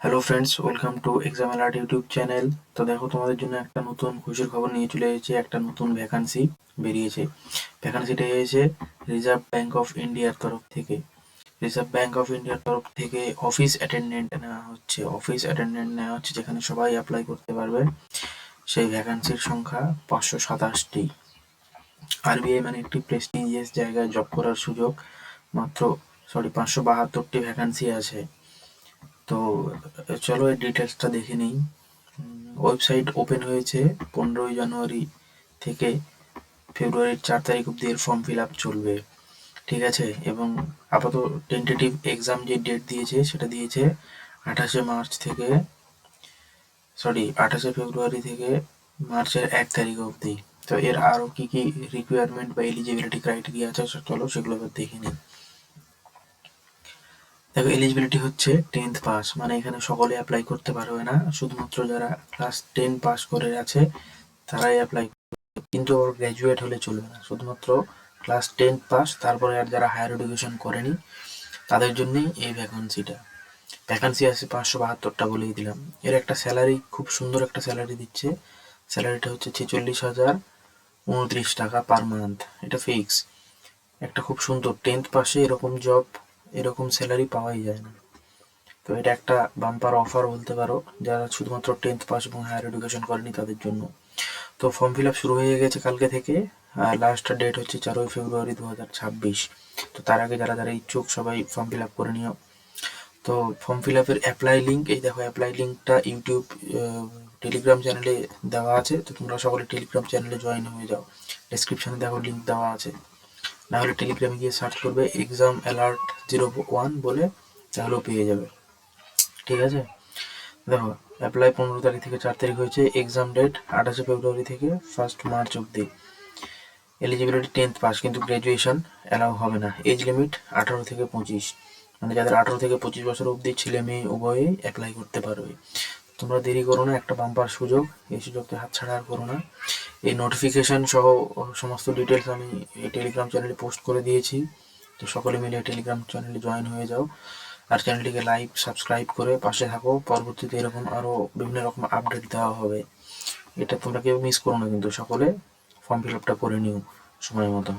Hello friends, welcome to exam alert YouTube channel. তো দেখো, তোমাদের জন্য একটা নতুন খুশির খবর নিয়ে চলে এসেছে। একটা নতুন ভ্যাকান্সি বেরিয়েছে। ভ্যাকান্সিটা এসেছে রিজার্ভ ব্যাঙ্ক অফ ইন্ডিয়ার তরফ থেকে। রিজার্ভ ব্যাঙ্ক অফ ইন্ডিয়ার তরফ থেকে অফিস অ্যাটেন্ডেন্ট নেওয়া হচ্ছে, যেখানে সবাই অ্যাপ্লাই করতে পারবে। সেই ভ্যাকান্সির সংখ্যা 527টি। আরবিআই মানে একটি প্রেস্টিজিয়াস জায়গায় জব করার সুযোগ। মাত্র 572টি ভ্যাকান্সি আছে। তো চলো এর ডিটেলসটা দেখে নিই। ওয়েবসাইট ওপেন হয়েছে 15ই জানুয়ারি থেকে ফেব্রুয়ারির 4 তারিখ অব্দি এর ফর্ম ফিল আপ চলবে। ঠিক আছে, এবং আপাতত টেন্টেটিভ এক্সাম যে ডেট দিয়েছে সেটা দিয়েছে 28 ফেব্রুয়ারি থেকে মার্চের 1 তারিখ অব্দি। তো এর আরও কি কি রিকোয়ারমেন্ট বা এলিজিবিলিটি ক্রাইটেরিয়া আছে, চলো সেগুলো এবার দেখে নিই। দেখো, এলিজিবিলিটি হচ্ছে 10th পাস, মানে এখানে সকলে অ্যাপ্লাই করতে পারবে না, শুধুমাত্র যারা ক্লাস 10 পাস করে আছে তারাই অ্যাপ্লাই করবে। কিন্তু ওর গ্র্যাজুয়েট হলে চলবে না, শুধুমাত্র ক্লাস 10 পাস, তারপরে আর যারা হায়ার এডুকেশন করেনি তাদের জন্যই এই ভ্যাকান্সি আছে 572টা, বলেই দিলাম। এর একটা স্যালারি, খুব সুন্দর একটা স্যালারি দিচ্ছে। স্যালারিটা হচ্ছে 46,029 টাকা পার মান্থ, এটা ফিক্স। একটা খুব সুন্দর 10th পাশে এরকম জব, এরকম স্যালারি পাওয়াই যায় না। তো এটা একটা বাম্পার অফার বলতে পারো, যারা শুধুমাত্র 10th পাস এবং হায়ার এডুকেশন করেনি তাদের জন্য। তো ফর্ম ফিল আপ শুরু হয়ে গেছে কালকে থেকে, আর লাস্ট ডেট হচ্ছে 4 ফেব্রুয়ারি 2026। তো তার আগে যারা যারা ইচ্ছুক সবাই ফর্ম ফিল আপ করে নিও। তো ফর্ম ফিল আপের অ্যাপ্লাই লিঙ্ক, এই দেখো অ্যাপ্লাই লিঙ্কটা ইউটিউব টেলিগ্রাম চ্যানেলে দেওয়া আছে। তো তোমরা সকলে টেলিগ্রাম চ্যানেলে জয়েন হয়ে যাও। ডেসক্রিপশনে দেখো লিঙ্ক দেওয়া আছে, না হলে টেলিগ্রামে গিয়ে সার্চ করবে এক্সাম অ্যালার্ট 01 বলে, তাহলেও পেয়ে যাবে। ঠিক আছে, দেখো অ্যাপ্লাই 15 তারিখ থেকে 4 তারিখ হয়েছে। এক্সাম ডেট 28 ফেব্রুয়ারি থেকে 1 মার্চ অব্দি। এলিজিবিলিটি 10th পাস, কিন্তু গ্র্যাজুয়েশন অ্যালাউ হবে না। এজ লিমিট 18 থেকে 25, মানে যাদের 18 থেকে 25 বছর অবধি ছেলে মেয়ে উভয়েই অ্যাপ্লাই করতে পারবে। তোমরা দেরি করো না, একটা বাম্পার সুযোগ, এই সুযোগকে হাতছাড়া আর করো না। এই নোটিফিকেশান সহ সমস্ত ডিটেলস আমি এই টেলিগ্রাম চ্যানেলে পোস্ট করে দিয়েছি। তো সকলে মিলে টেলিগ্রাম চ্যানেলে জয়েন হয়ে যাও, আর চ্যানেলটিকে লাইক সাবস্ক্রাইব করে পাশে থাকো। পরবর্তীতে এরকম আরও বিভিন্ন রকম আপডেট দেওয়া হবে, এটা তোমরা কেউ মিস করো না, কিন্তু সকলে ফর্ম ফিল আপটা করে নিও সময় মতো।